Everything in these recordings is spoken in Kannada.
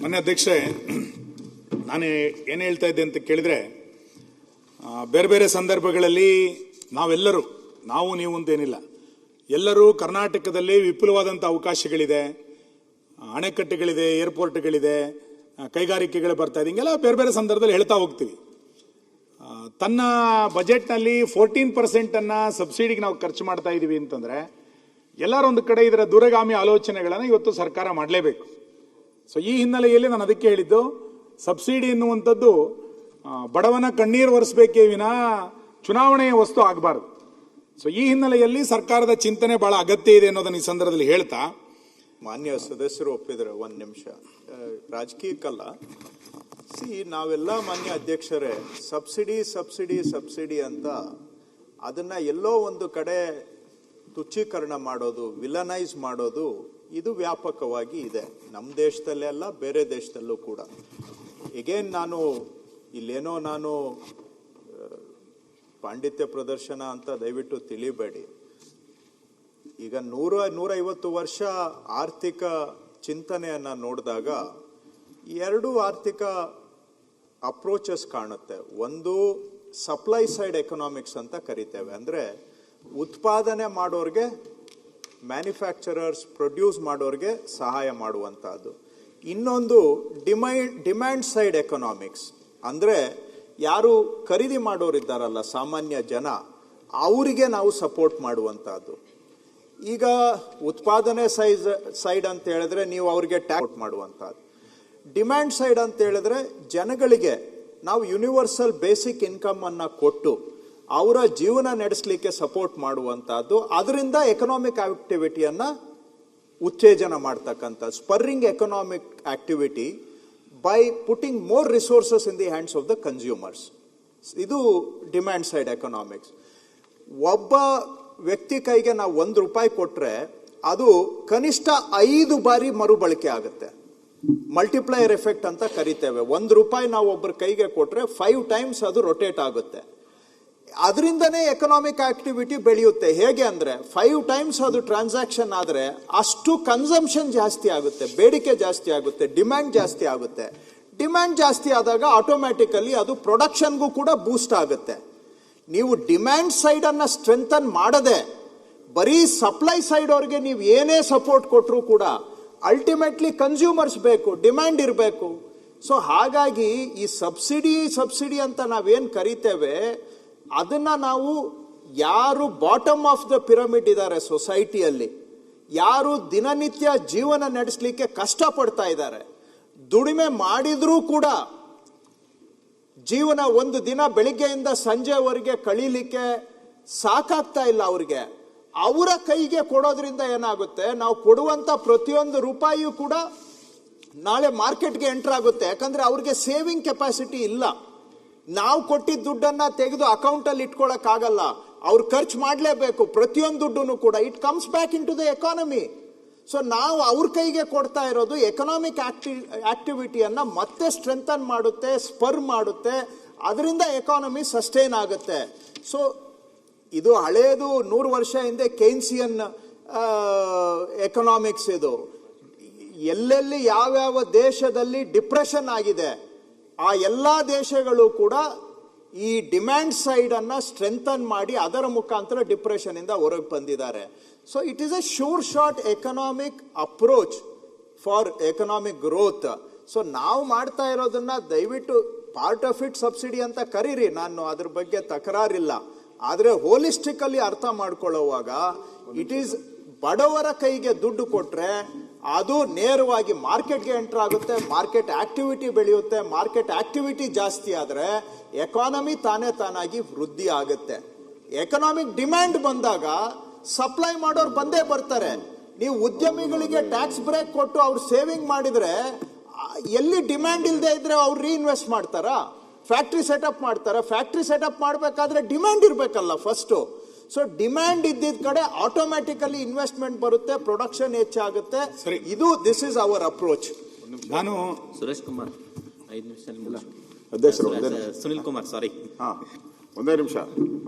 ಮಾನ್ಯ ಅಧ್ಯಕ್ಷರೇ, ನಾನು ಏನು ಹೇಳ್ತಾ ಇದ್ದೆ ಅಂತ ಕೇಳಿದ್ರೆ, ಬೇರೆ ಬೇರೆ ಸಂದರ್ಭಗಳಲ್ಲಿ ನಾವೆಲ್ಲರೂ, ನಾವು ನೀವು ಅಂತೇನಿಲ್ಲ, ಎಲ್ಲರೂ ಕರ್ನಾಟಕದಲ್ಲಿ ವಿಪುಲವಾದಂಥ ಅವಕಾಶಗಳಿದೆ, ಅಣೆಕಟ್ಟೆಗಳಿದೆ, ಏರ್ಪೋರ್ಟ್ಗಳಿದೆ, ಕೈಗಾರಿಕೆಗಳು ಬರ್ತಾ ಇದೆ, ಹಿಂಗೆಲ್ಲ ಬೇರೆ ಬೇರೆ ಸಂದರ್ಭದಲ್ಲಿ ಹೇಳ್ತಾ ಹೋಗ್ತೀವಿ. ತನ್ನ ಬಜೆಟ್ನಲ್ಲಿ 14% ಸಬ್ಸಿಡಿಗೆ ನಾವು ಖರ್ಚು ಮಾಡ್ತಾ ಇದ್ದೀವಿ ಅಂತಂದರೆ, ಎಲ್ಲರೊಂದು ಕಡೆ ಇದರ ದೂರಗಾಮಿ ಆಲೋಚನೆಗಳನ್ನು ಇವತ್ತು ಸರ್ಕಾರ ಮಾಡಲೇಬೇಕು. ಸೊ ಈ ಹಿನ್ನೆಲೆಯಲ್ಲಿ ನಾನು ಅದಕ್ಕೆ ಹೇಳಿದ್ದು, ಸಬ್ಸಿಡಿ ಎನ್ನುವಂಥದ್ದು ಬಡವನ ಕಣ್ಣೀರು ಒರೆಸಬೇಕೇ ವಿನಾ ಚುನಾವಣೆಯ ವಸ್ತು ಆಗಬಾರ್ದು. ಸೊ ಈ ಹಿನ್ನೆಲೆಯಲ್ಲಿ ಸರ್ಕಾರದ ಚಿಂತನೆ ಬಹಳ ಅಗತ್ಯ ಇದೆ ಅನ್ನೋದನ್ನ ಈ ಸಂದರ್ಭದಲ್ಲಿ ಹೇಳ್ತಾ, ಮಾನ್ಯ ಸದಸ್ಯರು ಒಪ್ಪಿದ್ರೆ ಒಂದು ನಿಮಿಷ, ರಾಜಕೀಯಕ್ಕಲ್ಲ. ನಾವೆಲ್ಲ ಮಾನ್ಯ ಅಧ್ಯಕ್ಷರೇ, ಸಬ್ಸಿಡಿ ಸಬ್ಸಿಡಿ ಸಬ್ಸಿಡಿ ಅಂತ ಅದನ್ನ ಎಲ್ಲೋ ಒಂದು ಕಡೆ ತುಚ್ಛೀಕರಣ ಮಾಡೋದು, ವಿಲನೈಸ್ ಮಾಡೋದು, ಇದು ವ್ಯಾಪಕವಾಗಿ ಇದೆ ನಮ್ಮ ದೇಶದಲ್ಲೇ ಅಲ್ಲ, ಬೇರೆ ದೇಶದಲ್ಲೂ ಕೂಡ. ಎಗೇನ್ ಇಲ್ಲೇನೋ ನಾನು ಪಾಂಡಿತ್ಯ ಪ್ರದರ್ಶನ ಅಂತ ದಯವಿಟ್ಟು ತಿಳಿಬೇಡಿ. ಈಗ 150 ವರ್ಷ ಆರ್ಥಿಕ ಚಿಂತನೆಯನ್ನ ನೋಡಿದಾಗ ಎರಡು ಆರ್ಥಿಕ ಅಪ್ರೋಚಸ್ ಕಾಣುತ್ತೆ. ಒಂದು ಸಪ್ಲೈ ಸೈಡ್ ಎಕನಾಮಿಕ್ಸ್ ಅಂತ ಕರಿತೇವೆ, ಅಂದ್ರೆ ಉತ್ಪಾದನೆ ಮಾಡೋರ್ಗೆ, ಮ್ಯಾನುಫ್ಯಾಕ್ಚರರ್ಸ್ ಪ್ರೊಡ್ಯೂಸ್ ಮಾಡೋರ್ಗೆ ಸಹಾಯ ಮಾಡುವಂತಹದ್ದು. ಇನ್ನೊಂದು ಡಿಮ್ಯಾಂಡ್ ಸೈಡ್ ಎಕನಾಮಿಕ್ಸ್, ಅಂದ್ರೆ ಯಾರು ಖರೀದಿ ಮಾಡೋರಿದ್ದಾರಲ್ಲ, ಸಾಮಾನ್ಯ ಜನ, ಅವರಿಗೆ ನಾವು ಸಪೋರ್ಟ್ ಮಾಡುವಂತಹದ್ದು. ಈಗ ಉತ್ಪಾದನೆ ಸೈಡ್ ಅಂತ ಹೇಳಿದ್ರೆ ನೀವು ಅವ್ರಿಗೆ ಟ್ಯಾಕ್ಸ್ ಮಾಡುವಂತಹದ್ದು. ಡಿಮ್ಯಾಂಡ್ ಸೈಡ್ ಅಂತ ಹೇಳಿದ್ರೆ ಜನಗಳಿಗೆ ನಾವು ಯೂನಿವರ್ಸಲ್ ಬೇಸಿಕ್ ಇನ್ಕಮ್ ಅನ್ನ ಕೊಟ್ಟು ಅವರ ಜೀವನ ನಡೆಸಲಿಕ್ಕೆ ಸಪೋರ್ಟ್ ಮಾಡುವಂತಹದ್ದು. ಅದರಿಂದ ಎಕನಾಮಿಕ್ ಆಕ್ಟಿವಿಟಿಯನ್ನ ಉತ್ತೇಜನ ಮಾಡ್ತಕ್ಕಂಥ spurring economic activity by putting more resources in the hands of the consumers. ಇದು ಡಿಮ್ಯಾಂಡ್ ಸೈಡ್ ಎಕನಾಮಿಕ್ಸ್. ಒಬ್ಬ ವ್ಯಕ್ತಿ ಕೈಗೆ ನಾವು ₹1 ಕೊಟ್ರೆ ಅದು ಕನಿಷ್ಠ 5 ಬಾರಿ ಮರುಬಳಕೆ ಆಗುತ್ತೆ. ಮಲ್ಟಿಪ್ಲೈಯರ್ ಎಫೆಕ್ಟ್ ಅಂತ ಕರಿತೇವೆ. ₹1 ನಾವು ಒಬ್ಬರ ಕೈಗೆ ಕೊಟ್ರೆ 5 ಟೈಮ್ಸ್ ಅದು ರೊಟೇಟ್ ಆಗುತ್ತೆ. ಅದರಿಂದನೇ ಎಕನಾಮಿಕ್ ಆಕ್ಟಿವಿಟಿ ಬೆಳೆಯುತ್ತೆ. ಹೇಗೆ ಅಂದ್ರೆ 5 ಟೈಮ್ಸ್ ಅದು ಟ್ರಾನ್ಸಾಕ್ಷನ್ ಆದ್ರೆ ಅಷ್ಟು ಕನ್ಸಂಪ್ಷನ್ ಜಾಸ್ತಿ ಆಗುತ್ತೆ, ಬೇಡಿಕೆ ಜಾಸ್ತಿ ಆಗುತ್ತೆ, ಡಿಮ್ಯಾಂಡ್ ಜಾಸ್ತಿ ಆಗುತ್ತೆ. ಡಿಮ್ಯಾಂಡ್ ಜಾಸ್ತಿ ಆದಾಗ ಆಟೋಮ್ಯಾಟಿಕಲಿ ಅದು ಪ್ರೊಡಕ್ಷನ್ಗೂ ಕೂಡ ಬೂಸ್ಟ್ ಆಗುತ್ತೆ. ನೀವು ಡಿಮ್ಯಾಂಡ್ ಸೈಡ್ ಅನ್ನ ಸ್ಟ್ರೆಂಥನ್ ಮಾಡದೆ ಬರೀ ಸಪ್ಲೈ ಸೈಡ್ ಅವ್ರಿಗೆ ನೀವು ಏನೇ ಸಪೋರ್ಟ್ ಕೊಟ್ಟರು ಕೂಡ ಅಲ್ಟಿಮೇಟ್ಲಿ ಕನ್ಸ್ಯೂಮರ್ಸ್ ಬೇಕು, ಡಿಮ್ಯಾಂಡ್ ಇರಬೇಕು. ಸೊ ಹಾಗಾಗಿ ಈ ಸಬ್ಸಿಡಿ ಅಂತ ನಾವೇನ್ ಕರಿತೇವೆ, ಅದನ್ನ ನಾವು ಯಾರು ಬಾಟಮ್ ಆಫ್ ದ ಪಿರಮಿಡ್ ಇದ್ದಾರೆ ಸೊಸೈಟಿಯಲ್ಲಿ, ಯಾರು ದಿನನಿತ್ಯ ಜೀವನ ನಡೆಸಲಿಕ್ಕೆ ಕಷ್ಟಪಡ್ತಾ ಇದ್ದಾರೆ, ದುಡಿಮೆ ಮಾಡಿದ್ರೂ ಕೂಡ ಜೀವನ ಒಂದು ದಿನ ಬೆಳಿಗ್ಗೆಯಿಂದ ಸಂಜೆವರೆಗೆ ಕಳೀಲಿಕ್ಕೆ ಸಾಕಾಗ್ತಾ ಇಲ್ಲ ಅವ್ರಿಗೆ, ಅವರ ಕೈಗೆ ಕೊಡೋದ್ರಿಂದ ಏನಾಗುತ್ತೆ, ನಾವು ಕೊಡುವಂತ ಪ್ರತಿಯೊಂದು ರೂಪಾಯಿಯೂ ಕೂಡ ನಾಳೆ ಮಾರ್ಕೆಟ್ಗೆ ಎಂಟರ್ ಆಗುತ್ತೆ. ಯಾಕಂದ್ರೆ ಅವ್ರಿಗೆ ಸೇವಿಂಗ್ ಕೆಪಾಸಿಟಿ ಇಲ್ಲ. ನಾವು ಕೊಟ್ಟಿದ್ದ ದುಡ್ಡನ್ನ ತೆಗೆದು ಅಕೌಂಟ್ ಅಲ್ಲಿ ಇಟ್ಕೊಳಕ್ ಆಗಲ್ಲ, ಅವ್ರು ಖರ್ಚು ಮಾಡಲೇಬೇಕು. ಪ್ರತಿಯೊಂದು ದುಡ್ಡು ಕೂಡ it comes back into the economy. So ನಾವು ಅವ್ರ ಕೈಗೆ ಕೊಡ್ತಾ ಇರೋದು ಎಕನಾಮಿಕ್ ಆಕ್ಟಿವಿಟಿಯನ್ನ ಮತ್ತೆ ಸ್ಟ್ರೆಂಥನ್ ಮಾಡುತ್ತೆ, ಸ್ಪರ್ ಮಾಡುತ್ತೆ, ಅದರಿಂದ ಎಕಾನಮಿ ಸಸ್ಟೈನ್ ಆಗುತ್ತೆ. ಸೊ ಇದು ಹಳೇದು 100 ವರ್ಷ ಹಿಂದೆ ಕೈನ್ಸಿಯನ್ ಎಕನಾಮಿಕ್ಸ್. ಇದು ಎಲ್ಲೆಲ್ಲಿ ಯಾವ್ಯಾವ ದೇಶದಲ್ಲಿ ಡಿಪ್ರೆಷನ್ ಆಗಿದೆ ಆ ಎಲ್ಲಾ ದೇಶಗಳು ಕೂಡ ಈ ಡಿಮ್ಯಾಂಡ್ ಸೈಡ್ ಅನ್ನ ಸ್ಟ್ರೆಂಥನ್ ಮಾಡಿ ಅದರ ಮುಖಾಂತರ ಡಿಪ್ರೆಷನ್ ಇಂದ ಹೊರಗೆ ಬಂದಿದ್ದಾರೆ. So it is A sure short economic approach for economic growth. So ನಾವು ಮಾಡ್ತಾ ಇರೋದನ್ನ ದಯವಿಟ್ಟು ಪಾರ್ಟ್ ಆಫ್ ಇಟ್ ಸಬ್ಸಿಡಿ ಅಂತ ಕರೀರಿ, ನಾನು ಅದ್ರ ಬಗ್ಗೆ ತಕರಾರಿಲ್ಲ. ಆದ್ರೆ ಹೋಲಿಸ್ಟಿಕಲಿ ಅರ್ಥ ಮಾಡ್ಕೊಳ್ಳುವಾಗ ಇಟ್ ಈಸ್ ಬಡವರ ಕೈಗೆ ದುಡ್ಡು ಕೊಟ್ರೆ ಅದು ನೇರವಾಗಿ ಮಾರ್ಕೆಟ್ಗೆ ಎಂಟರ್ ಆಗುತ್ತೆ, ಮಾರ್ಕೆಟ್ ಆಕ್ಟಿವಿಟಿ ಬೆಳೆಯುತ್ತೆ. ಮಾರ್ಕೆಟ್ ಆಕ್ಟಿವಿಟಿ ಜಾಸ್ತಿ ಆದ್ರೆ ಎಕಾನಮಿ ತಾನಾಗಿ ವೃದ್ಧಿ ಆಗುತ್ತೆ. ಎಕನಾಮಿಕ್ ಡಿಮ್ಯಾಂಡ್ ಬಂದಾಗ ಸಪ್ಲೈ ಮಾಡೋರು ಬಂದೇ ಬರ್ತಾರೆ. ನೀವು ಉದ್ಯಮಿಗಳಿಗೆ ಟ್ಯಾಕ್ಸ್ ಬ್ರೇಕ್ ಕೊಟ್ಟು ಅವ್ರು ಸೇವಿಂಗ್ ಮಾಡಿದ್ರೆ ಎಲ್ಲಿ ಡಿಮ್ಯಾಂಡ್ ಇಲ್ಲದೆ ಇದ್ರೆ ಅವ್ರು ರೀಇನ್ವೆಸ್ಟ್ ಮಾಡ್ತಾರಾ, ಫ್ಯಾಕ್ಟ್ರಿ ಸೆಟಪ್ ಮಾಡ್ತಾರೆ. ಫ್ಯಾಕ್ಟ್ರಿ ಸೆಟಪ್ ಮಾಡಬೇಕಾದ್ರೆ ಡಿಮ್ಯಾಂಡ್ ಇರಬೇಕಲ್ಲ ಫಸ್ಟ್. ಸೊ ಡಿಮ್ಯಾಂಡ್ ಇದ್ದಿದ್ದ ಕಡೆ ಆಟೋಮ್ಯಾಟಿಕಲಿ ಇನ್ವೆಸ್ಟ್ಮೆಂಟ್ ಬರುತ್ತೆ, ಪ್ರೊಡಕ್ಷನ್ ಹೆಚ್ಚಾಗುತ್ತೆ. ಇದು ದಿಸ್ ಇಸ್ ಅವರ್ ಅಪ್ರೋಚ್. ನಾನು ಸುರೇಶ್ ಕುಮಾರ್ 5 ನಿಮಿಷ ಅಧ್ಯಕ್ಷರು, ಸುನಿಲ್ ಕುಮಾರ್ ಸಾರಿ, ಒಂದೇ ನಿಮಿಷ.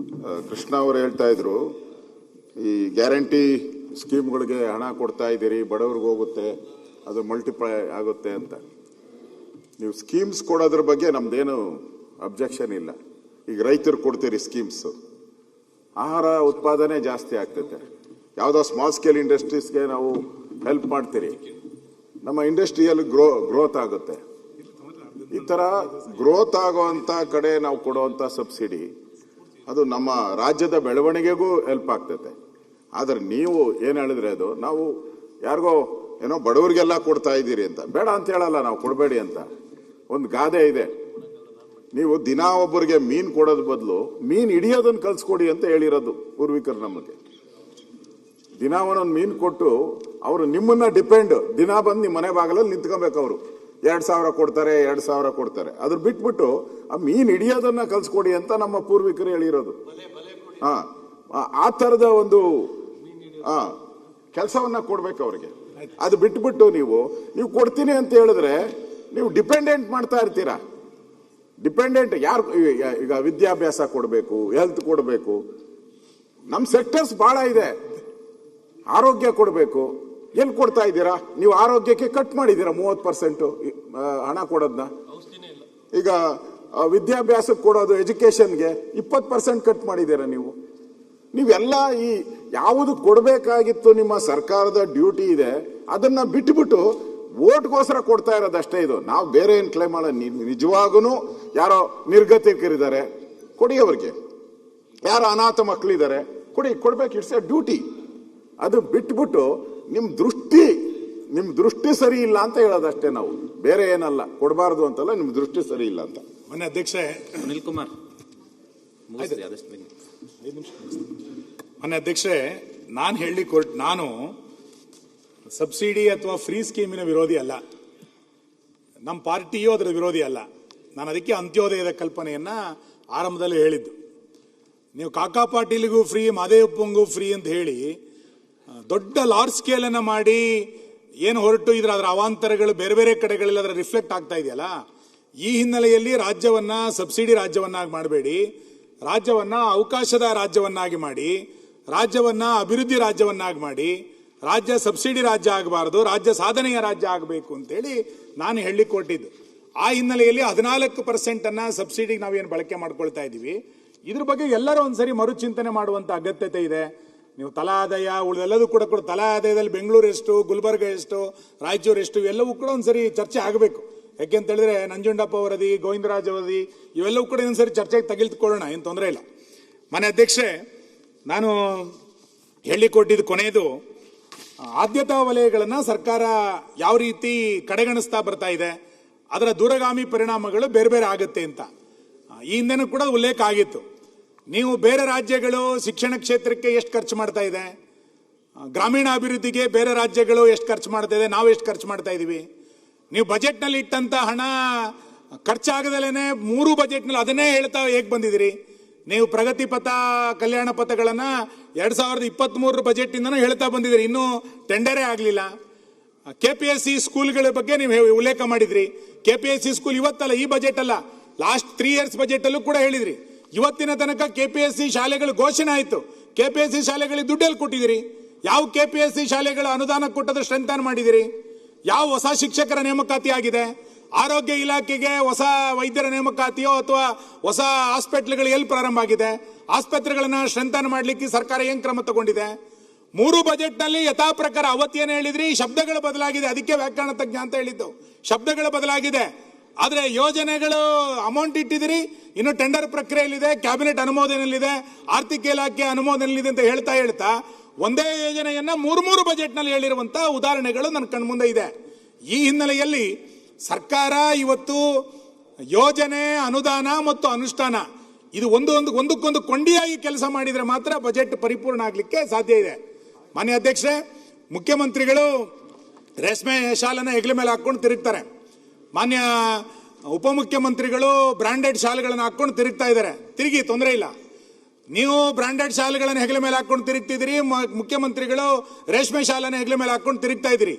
ಕೃಷ್ಣ ಅವರು ಹೇಳ್ತಾ ಇದ್ರು, ಈ ಗ್ಯಾರಂಟಿ ಸ್ಕೀಮ್ಗಳಿಗೆ ಹಣ ಕೊಡ್ತಾ ಇದ್ದೀರಿ, ಬಡವ್ರಿಗೆ ಹೋಗುತ್ತೆ, ಅದು ಮಲ್ಟಿಪ್ಲೈ ಆಗುತ್ತೆ ಅಂತ. ನೀವು ಸ್ಕೀಮ್ಸ್ ಕೊಡೋದ್ರ ಬಗ್ಗೆ ನಮ್ದೇನು ಅಬ್ಜೆಕ್ಷನ್ ಇಲ್ಲ. ಈಗ ರೈತರು ಕೊಡ್ತೀರಿ ಸ್ಕೀಮ್ಸ್, ಆಹಾರ ಉತ್ಪಾದನೆ ಜಾಸ್ತಿ ಆಗ್ತೈತೆ. ಯಾವುದೋ ಸ್ಮಾಲ್ ಸ್ಕೇಲ್ ಇಂಡಸ್ಟ್ರೀಸ್ಗೆ ನಾವು ಹೆಲ್ಪ್ ಮಾಡ್ತೀರಿ, ನಮ್ಮ ಇಂಡಸ್ಟ್ರಿಯಲ್ಲಿ ಗ್ರೋತ್ ಆಗುತ್ತೆ. ಈ ತರ ಗ್ರೋತ್ ಆಗುವಂತ ಕಡೆ ನಾವು ಕೊಡುವಂತ ಸಬ್ಸಿಡಿ ಅದು ನಮ್ಮ ರಾಜ್ಯದ ಬೆಳವಣಿಗೆಗೂ ಹೆಲ್ಪ್ ಆಗ್ತೈತೆ. ಆದ್ರೆ ನೀವು ಏನ್ ಹೇಳಿದ್ರೆ ಅದು ನಾವು ಯಾರಿಗೋ ಏನೋ ಬಡವರಿಗೆಲ್ಲ ಕೊಡ್ತಾ ಇದ್ದೀರಿ ಅಂತ, ಬೇಡ ಅಂತ ಹೇಳಲ್ಲ ನಾವು, ಕೊಡಬೇಡಿ ಅಂತ. ಒಂದು ಗಾದೆ ಇದೆ, ನೀವು ದಿನಾ ಒಬ್ಬರಿಗೆ ಮೀನ್ ಕೊಡೋದ್ ಬದಲು ಮೀನ್ ಹಿಡಿಯೋದನ್ನ ಕಲ್ಸ್ಕೊಡಿ ಅಂತ ಹೇಳಿರೋದು ಪೂರ್ವಿಕರು ನಮಗೆ. ದಿನಾ ಒಂದೊಂದು ಮೀನ್ ಕೊಟ್ಟು ಅವರು ನಿಮ್ಮನ್ನ ಡಿಪೆಂಡ್, ದಿನಾ ಬಂದು ನಿಮ್ಮ ಮನೆ ಬಾಗಿಲಲ್ಲಿ ನಿಂತ್ಕೊಬೇಕು. ಅವರು 2,000 ಕೊಡ್ತಾರೆ, 2,000 ಕೊಡ್ತಾರೆ. ಅದ್ರ ಬಿಟ್ಬಿಟ್ಟು ಆ ಮೀನ್ ಹಿಡಿಯೋದನ್ನ ಕಲ್ಸ್ಕೊಡಿ ಅಂತ ನಮ್ಮ ಪೂರ್ವಿಕರು ಹೇಳಿರೋದು. ಆ ತರದ ಒಂದು ಕೆಲಸವನ್ನ ಕೊಡ್ಬೇಕು ಅವ್ರಿಗೆ. ಅದು ಬಿಟ್ಬಿಟ್ಟು ನೀವು ಕೊಡ್ತೀನಿ ಅಂತ ಹೇಳಿದ್ರೆ ನೀವು ಡಿಪೆಂಡೆಂಟ್ ಮಾಡ್ತಾ ಇರ್ತೀರಾ. ಡಿಪೆಂಡೆಂಟ್ ಯಾರು? ಈಗ ವಿದ್ಯಾಭ್ಯಾಸ ಕೊಡಬೇಕು, ಹೆಲ್ತ್ ಕೊಡಬೇಕು, ನಮ್ಮ ಸೆಕ್ಟರ್ಸ್ ಬಹಳ ಇದೆ. ಆರೋಗ್ಯ ಕೊಡಬೇಕು, ಎಲ್ಲಿ ಕೊಡ್ತಾ ಇದ್ದೀರಾ ನೀವು? ಆರೋಗ್ಯಕ್ಕೆ ಕಟ್ ಮಾಡಿದ್ದೀರಾ 30% ಹಣ ಕೊಡೋದನ್ನ. ಈಗ ವಿದ್ಯಾಭ್ಯಾಸಕ್ಕೆ ಕೊಡೋದು, ಎಜುಕೇಶನ್ಗೆ 20% ಕಟ್ ಮಾಡಿದ್ದೀರಾ ನೀವು. ನೀವೆಲ್ಲ ಈ ಯಾವುದು ಕೊಡಬೇಕಾಗಿತ್ತು ನಿಮ್ಮ ಸರ್ಕಾರದ ಡ್ಯೂಟಿ ಇದೆ ಅದನ್ನ ಬಿಟ್ಟುಬಿಟ್ಟು ಓಟ್ಗೋಸ್ಕರ ಕೊಡ್ತಾ ಇರೋದಷ್ಟೇ. ಇದು ನಾವು ಬೇರೆ ಏನ್ ಕ್ಲೈಮ್ ಮಾಡಲ್ಲ. ನಿಜವಾಗೂ ಯಾರೋ ನಿರ್ಗತಿಕರಿದ್ದಾರೆ ಕೊಡಿ, ಅವ್ರಿಗೆ ಯಾರೋ ಅನಾಥ ಮಕ್ಕಳಿದ್ದಾರೆ ಕೊಡ್ಬೇಕು, ಇಟ್ಸ್ ಎ ಡ್ಯೂಟಿ. ಅದು ಬಿಟ್ಬಿಟ್ಟು ನಿಮ್ ದೃಷ್ಟಿ ಸರಿ ಇಲ್ಲ ಅಂತ ಹೇಳೋದಷ್ಟೇ ನಾವು, ಬೇರೆ ಏನಲ್ಲ. ಕೊಡಬಾರ್ದು ಅಂತಲ್ಲ, ನಿಮ್ ದೃಷ್ಟಿ ಸರಿ ಇಲ್ಲ ಅಂತ. ಮೊನ್ನೆ ಅಧ್ಯಕ್ಷೆ ಅನಿಲ್ ಕುಮಾರ್ ಮೊನ್ನೆ ಅಧ್ಯಕ್ಷೆ ನಾನು ಸಬ್ಸಿಡಿ ಅಥವಾ ಫ್ರೀ ಸ್ಕೀಮಿನ ವಿರೋಧಿ ಅಲ್ಲ, ನಮ್ಮ ಪಾರ್ಟಿಯೂ ಅದರ ವಿರೋಧಿ ಅಲ್ಲ. ನಾನು ಅದಕ್ಕೆ ಅಂತ್ಯೋದಯದ ಕಲ್ಪನೆಯನ್ನ ಆರಂಭದಲ್ಲಿ ಹೇಳಿದ್ದು. ನೀವು ಕಾಕಾ ಪಾಟೀಲಿಗೂ ಫ್ರೀ, ಮಾದೇವಪ್ಪಂಗೂ ಫ್ರೀ ಅಂತ ಹೇಳಿ ದೊಡ್ಡ ಲಾರ್ಜ್ ಸ್ಕೇಲ್ ಅನ್ನ ಮಾಡಿ ಏನು ಹೊರಟು ಅದರ ಅವಾಂತರಗಳು ಬೇರೆ ಬೇರೆ ಕಡೆಗಳಲ್ಲಿ ಅದರ ರಿಫ್ಲೆಕ್ಟ್ ಆಗ್ತಾ ಇದೆಯಲ್ಲ. ಈ ಹಿನ್ನೆಲೆಯಲ್ಲಿ ರಾಜ್ಯವನ್ನ ಸಬ್ಸಿಡಿ ರಾಜ್ಯವನ್ನಾಗಿ ಮಾಡಬೇಡಿ, ರಾಜ್ಯವನ್ನ ಅವಕಾಶದ ರಾಜ್ಯವನ್ನಾಗಿ ಮಾಡಿ, ರಾಜ್ಯವನ್ನ ಅಭಿವೃದ್ಧಿ ರಾಜ್ಯವನ್ನಾಗಿ ಮಾಡಿ. ರಾಜ್ಯ ಸಬ್ಸಿಡಿ ರಾಜ್ಯ ಆಗಬಾರದು, ರಾಜ್ಯ ಸಾಧನೆಯ ರಾಜ್ಯ ಆಗಬೇಕು ಅಂತೇಳಿ ನಾನು ಹೇಳಲಿಕ್ಕೆ ಕೊಟ್ಟಿದ್ದು. ಆ ಹಿನ್ನೆಲೆಯಲ್ಲಿ 14% ಅನ್ನ ಸಬ್ಸಿಡಿ ನಾವೇನು ಬಳಕೆ ಮಾಡ್ಕೊಳ್ತಾ ಇದ್ದೀವಿ, ಇದ್ರ ಬಗ್ಗೆ ಎಲ್ಲರೂ ಒಂದ್ಸರಿ ಮರುಚಿಂತನೆ ಮಾಡುವಂತ ಅಗತ್ಯತೆ ಇದೆ. ನೀವು ತಲಾ ಆದಾಯ ಉಳಿದೆಲ್ಲದೂ ಕೂಡ ತಲಾ ಆದಾಯದಲ್ಲಿ ಬೆಂಗಳೂರು ಎಷ್ಟು, ಗುಲ್ಬರ್ಗ ಎಷ್ಟು, ರಾಯಚೂರು ಎಷ್ಟು, ಇವೆಲ್ಲವೂ ಕೂಡ ಒಂದ್ಸರಿ ಚರ್ಚೆ ಆಗಬೇಕು. ಯಾಕೆಂತ ಹೇಳಿದ್ರೆ ನಂಜುಂಡಪ್ಪ ವರದಿ, ಗೋವಿಂದರಾಜ್ ವರದಿ ಇವೆಲ್ಲವೂ ಕೂಡ ಒಂದ್ಸರಿ ಚರ್ಚೆಗೆ ತೆಗೆದುಕೊಳ್ಳೋಣ, ಏನು ತೊಂದರೆ ಇಲ್ಲ. ಮನೆ ಅಧ್ಯಕ್ಷೆ, ನಾನು ಹೇಳಿಕೊಟ್ಟಿದ್ದು ಕೊನೆಯದು, ಆದ್ಯತಾ ವಲಯಗಳನ್ನ ಸರ್ಕಾರ ಯಾವ ರೀತಿ ಕಡೆಗಣಿಸ್ತಾ ಬರ್ತಾ ಇದೆ, ಅದರ ದೂರಗಾಮಿ ಪರಿಣಾಮಗಳು ಬೇರೆ ಬೇರೆ ಆಗುತ್ತೆ ಅಂತ ಈ ಹಿಂದೆನೂ ಕೂಡ ಉಲ್ಲೇಖ ಆಗಿತ್ತು. ನೀವು ಬೇರೆ ರಾಜ್ಯಗಳು ಶಿಕ್ಷಣ ಕ್ಷೇತ್ರಕ್ಕೆ ಎಷ್ಟು ಖರ್ಚು ಮಾಡ್ತಾ ಇದೆ, ಗ್ರಾಮೀಣ ಅಭಿವೃದ್ಧಿಗೆ ಬೇರೆ ರಾಜ್ಯಗಳು ಎಷ್ಟು ಖರ್ಚು ಮಾಡ್ತಾ ಇದೆ, ನಾವು ಎಷ್ಟು ಖರ್ಚು ಮಾಡ್ತಾ ಇದೀವಿ. ನೀವು ಬಜೆಟ್ನಲ್ಲಿ ಇಟ್ಟಂತ ಹಣ ಖರ್ಚಾಗದಲೇನೆ 3 ಬಜೆಟ್ನಲ್ಲಿ ಅದನ್ನೇ ಹೇಳ್ತಾ ಹೇಗೆ ಬಂದಿದ್ದೀರಿ. ನೀವು ಪ್ರಗತಿ ಪಥ, ಕಲ್ಯಾಣ ಪಥಗಳನ್ನ 2023 ಬಜೆಟ್ ಇಂದನೂ ಹೇಳ್ತಾ ಬಂದಿದ್ದೀರಿ, ಇನ್ನೂ ಟೆಂಡರೇ ಆಗಲಿಲ್ಲ. KPSC ಸ್ಕೂಲ್ಗಳ ಬಗ್ಗೆ ನೀವು ಉಲ್ಲೇಖ ಮಾಡಿದ್ರಿ. KPSC ಸ್ಕೂಲ್ ಇವತ್ತಲ್ಲ, ಈ ಬಜೆಟ್ ಅಲ್ಲ, ಲಾಸ್ಟ್ 3 ಇಯರ್ಸ್ ಬಜೆಟ್ ಅಲ್ಲೂ ಕೂಡ ಹೇಳಿದ್ರಿ. ಇವತ್ತಿನ ತನಕ KPSC ಶಾಲೆಗಳು ಘೋಷಣೆ ಆಯಿತು, KPSC ಶಾಲೆಗಳಿಗೆ ದುಡ್ಡಲ್ಲಿ ಕೊಟ್ಟಿದ್ದೀರಿ. ಯಾವ KPSC ಶಾಲೆಗಳ ಅನುದಾನ ಕೊಟ್ಟದ ಸ್ಟ್ರೆಂಥನ್ ಮಾಡಿದಿರಿ? ಯಾವ ಹೊಸ ಶಿಕ್ಷಕರ ನೇಮಕಾತಿ ಆಗಿದೆ? ಆರೋಗ್ಯ ಇಲಾಖೆಗೆ ಹೊಸ ವೈದ್ಯರ ನೇಮಕಾತಿಯೋ ಅಥವಾ ಹೊಸ ಹಾಸ್ಪಿಟಲ್ಗಳು ಎಲ್ಲಿ ಪ್ರಾರಂಭ ಆಗಿದೆ? ಆಸ್ಪತ್ರೆಗಳನ್ನ ಸ್ಟ್ರೆಂಥನ್ ಮಾಡಲಿಕ್ಕೆ ಸರ್ಕಾರ ಏನ್ ಕ್ರಮ ತಗೊಂಡಿದೆ? 3 ಬಜೆಟ್ ನಲ್ಲಿ ಯಥಾ ಪ್ರಕಾರ ಅವತ್ತೇನು ಹೇಳಿದ್ರಿ, ಶಬ್ದಗಳು ಬದಲಾಗಿದೆ, ಅದಕ್ಕೆ ವ್ಯಾಕರಣ ತಜ್ಞ ಅಂತ ಹೇಳಿದ್ದು. ಶಬ್ದಗಳು ಬದಲಾಗಿದೆ, ಆದ್ರೆ ಯೋಜನೆಗಳು ಅಮೌಂಟ್ ಇಟ್ಟಿದಿರಿ, ಇನ್ನು ಟೆಂಡರ್ ಪ್ರಕ್ರಿಯೆಯಲ್ಲಿದೆ, ಕ್ಯಾಬಿನೆಟ್ ಅನುಮೋದನೆಯಲ್ಲಿದೆ, ಆರ್ಥಿಕ ಇಲಾಖೆ ಅನುಮೋದನೆಯಲ್ಲಿದೆ ಅಂತ ಹೇಳ್ತಾ ಒಂದೇ ಯೋಜನೆಯನ್ನ 3 ಬಜೆಟ್ ನಲ್ಲಿ ಹೇಳಿರುವಂತ ಉದಾಹರಣೆಗಳು ನನ್ನ ಕಣ್ಮುಂದೆ ಇದೆ. ಈ ಹಿನ್ನೆಲೆಯಲ್ಲಿ ಸರ್ಕಾರ ಇವತ್ತು ಯೋಜನೆ, ಅನುದಾನ ಮತ್ತು ಅನುಷ್ಠಾನ ಇದು ಒಂದಕ್ಕೊಂದು ಕೊಂಡಿಯಾಗಿ ಕೆಲಸ ಮಾಡಿದ್ರೆ ಮಾತ್ರ ಬಜೆಟ್ ಪರಿಪೂರ್ಣ ಆಗಲಿಕ್ಕೆ ಸಾಧ್ಯ ಇದೆ. ಮಾನ್ಯ ಅಧ್ಯಕ್ಷರೇ, ಮುಖ್ಯಮಂತ್ರಿಗಳು ರೇಷ್ಮೆ ಶಾಲನ ಹೆಗಲ ಮೇಲೆ ಹಾಕೊಂಡು ತಿರುಗ್ತಾರೆ. ಮಾನ್ಯ ಉಪಮುಖ್ಯಮಂತ್ರಿಗಳು ಬ್ರಾಂಡೆಡ್ ಶಾಲೆಗಳನ್ನು ಹಾಕೊಂಡು ತಿರುಗ್ತಾ ಇದ್ದಾರೆ. ತಿರುಗಿ, ತೊಂದರೆ ಇಲ್ಲ. ನೀವು ಬ್ರಾಂಡೆಡ್ ಶಾಲೆಗಳನ್ನು ಹೆಗಲ ಮೇಲೆ ಹಾಕೊಂಡು ತಿರುಗ್ತಿದ್ದೀರಿ, ಮುಖ್ಯಮಂತ್ರಿಗಳು ರೇಷ್ಮೆ ಶಾಲೆನ ಹೆಗಲ ಮೇಲೆ ಹಾಕೊಂಡು ತಿರುಗ್ತಾ ಇದ್ದೀರಿ.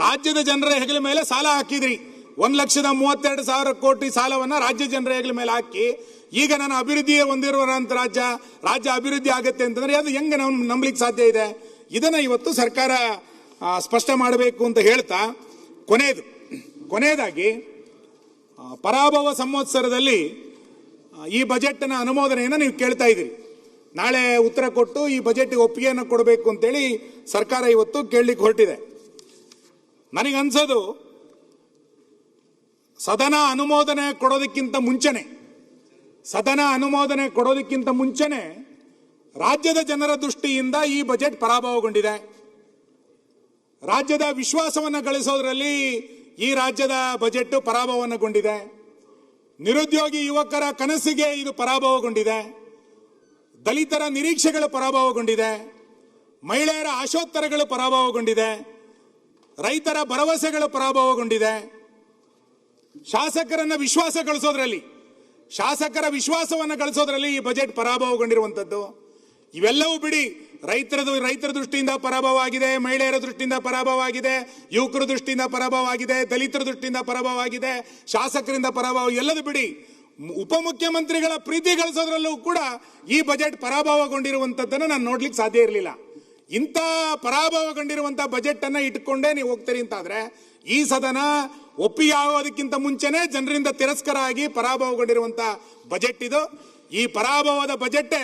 ರಾಜ್ಯದ ಜನರ ಹೆಗಲ ಮೇಲೆ ಸಾಲ ಹಾಕಿದ್ರಿ. 1,32,000 ಕೋಟಿ ಸಾಲವನ್ನ ರಾಜ್ಯ ಜನರ ಹೆಗಲ ಮೇಲೆ ಹಾಕಿ ಈಗ ನಾನು ಅಭಿವೃದ್ಧಿ ಹೊಂದಿರುವಂತ ರಾಜ್ಯ ಅಭಿವೃದ್ಧಿ ಆಗುತ್ತೆ ಅಂತಂದ್ರೆ ಅದು ಹೆಂಗೆ ನಾವು ನಂಬಲಿಕ್ಕೆ ಸಾಧ್ಯ ಇದೆ? ಇದನ್ನ ಇವತ್ತು ಸರ್ಕಾರ ಸ್ಪಷ್ಟ ಮಾಡಬೇಕು ಅಂತ ಹೇಳ್ತಾ, ಕೊನೆಯದಾಗಿ ಪರಾಭವ ಸಂವತ್ಸರದಲ್ಲಿ ಈ ಬಜೆಟ್ನ ಅನುಮೋದನೆಯನ್ನು ನೀವು ಕೇಳ್ತಾ ಇದ್ದೀರಿ. ನಾಳೆ ಉತ್ತರ ಕೊಟ್ಟು ಈ ಬಜೆಟ್ಗೆ ಒಪ್ಪಿಗೆಯನ್ನು ಕೊಡಬೇಕು ಅಂತೇಳಿ ಸರ್ಕಾರ ಇವತ್ತು ಕೇಳಲಿಕ್ಕೆ ಹೊರಟಿದೆ. ನನಗನ್ಸೋದು ಸದನ ಅನುಮೋದನೆ ಕೊಡೋದಕ್ಕಿಂತ ಮುಂಚೆನೆ ರಾಜ್ಯದ ಜನರ ದೃಷ್ಟಿಯಿಂದ ಈ ಬಜೆಟ್ ಪರಾಭವಗೊಂಡಿದೆ. ರಾಜ್ಯದ ವಿಶ್ವಾಸವನ್ನು ಗಳಿಸೋದ್ರಲ್ಲಿ ಈ ರಾಜ್ಯದ ಬಜೆಟ್ ಪರಾಭವಗೊಂಡಿದೆ. ನಿರುದ್ಯೋಗಿ ಯುವಕರ ಕನಸಿಗೆ ಇದು ಪರಾಭವಗೊಂಡಿದೆ. ದಲಿತರ ನಿರೀಕ್ಷೆಗಳು ಪರಾಭವಗೊಂಡಿದೆ. ಮಹಿಳೆಯರ ಆಶೋತ್ತರಗಳು ಪರಾಭವಗೊಂಡಿದೆ. ರೈತರ ಭರವಸೆಗಳು ಪರಾಭವಗೊಂಡಿದೆ. ಶಾಸಕರ ವಿಶ್ವಾಸವನ್ನು ಗಳಿಸೋದ್ರಲ್ಲಿ ಈ ಬಜೆಟ್ ಪರಾಭವಗೊಂಡಿರುವಂಥದ್ದು. ಇವೆಲ್ಲವೂ ಬಿಡಿ, ರೈತರ ದೃಷ್ಟಿಯಿಂದ ಪರಾಭವ ಆಗಿದೆ, ಮಹಿಳೆಯರ ದೃಷ್ಟಿಯಿಂದ ಪರಾಭವ ಆಗಿದೆ, ಯುವಕರ ದೃಷ್ಟಿಯಿಂದ ಪರಾಭವ ಆಗಿದೆ, ದಲಿತರ ದೃಷ್ಟಿಯಿಂದ ಪರಾಭವ ಆಗಿದೆ, ಶಾಸಕರಿಂದ ಪರಾಭವ, ಎಲ್ಲದು ಬಿಡಿ, ಉಪಮುಖ್ಯಮಂತ್ರಿಗಳ ಪ್ರೀತಿ ಗಳಿಸೋದ್ರಲ್ಲೂ ಕೂಡ ಈ ಬಜೆಟ್ ಪರಾಭವಗೊಂಡಿರುವಂಥದ್ದನ್ನು ನಾನು ನೋಡ್ಲಿಕ್ಕೆ ಸಾಧ್ಯ ಇರಲಿಲ್ಲ. ಇಂಥ ಪರಾಭವಗೊಂಡಿರುವಂಥ ಬಜೆಟ್ ಅನ್ನ ಇಟ್ಕೊಂಡೇ ನೀವು ಹೋಗ್ತೀರಿ ಅಂತಾದ್ರೆ ಈ ಸದನ ಒಪ್ಪಿಗೆ ಆಗೋದಕ್ಕಿಂತ ಮುಂಚೆನೆ ಜನರಿಂದ ತಿರಸ್ಕಾರ ಆಗಿ ಪರಾಭವಗೊಂಡಿರುವಂಥ ಬಜೆಟ್ ಇದು. ಈ ಪರಾಭವದ ಬಜೆಟ್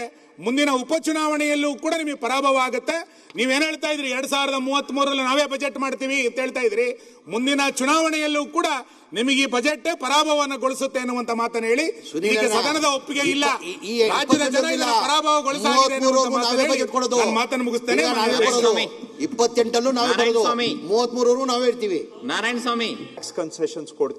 ಮುಂದಿನ ಉಪಚುನಾವಣೆಯಲ್ಲೂ ಕೂಡ ನಿಮಗೆ ಪರಾಭವ ಆಗುತ್ತೆ. ನೀವೇನು ಹೇಳ್ತಾ ಇದ್ರಿ, 2033 ನಾವೇ ಬಜೆಟ್ ಮಾಡ್ತೀವಿ ಅಂತ ಹೇಳ್ತಾ ಇದ್ರಿ. ಮುಂದಿನ ಚುನಾವಣೆಯಲ್ಲೂ ಕೂಡ ನಿಮಗೆ ಈ ಬಜೆಟ್ ಪರಾಭವಗೊಳಿಸುತ್ತೆ ಅನ್ನುವಂತ ಮಾತನ್ನು ಹೇಳಿ ಇದಕ್ಕೆ ಸದನದ ಒಪ್ಪಿಗೆ ಇಲ್ಲ. ರಾಜ್ಯದ ಜನ ಇದನ್ನು ಪರಾಭವಗೊಳಿಸಾಗಿದೆ ಮಾತನ್ನು ಮುಗಿಸ್ತೇನೆ. 28 ನಾವೇ ಬರೋದು, 33 ನಾವೇ ಇರ್ತೀವಿ. ನಾರಾಯಣ ಸ್ವಾಮಿ ಕನ್ಸೆಷನ್ಸ್ ಕೊಡ್ತೀವಿ.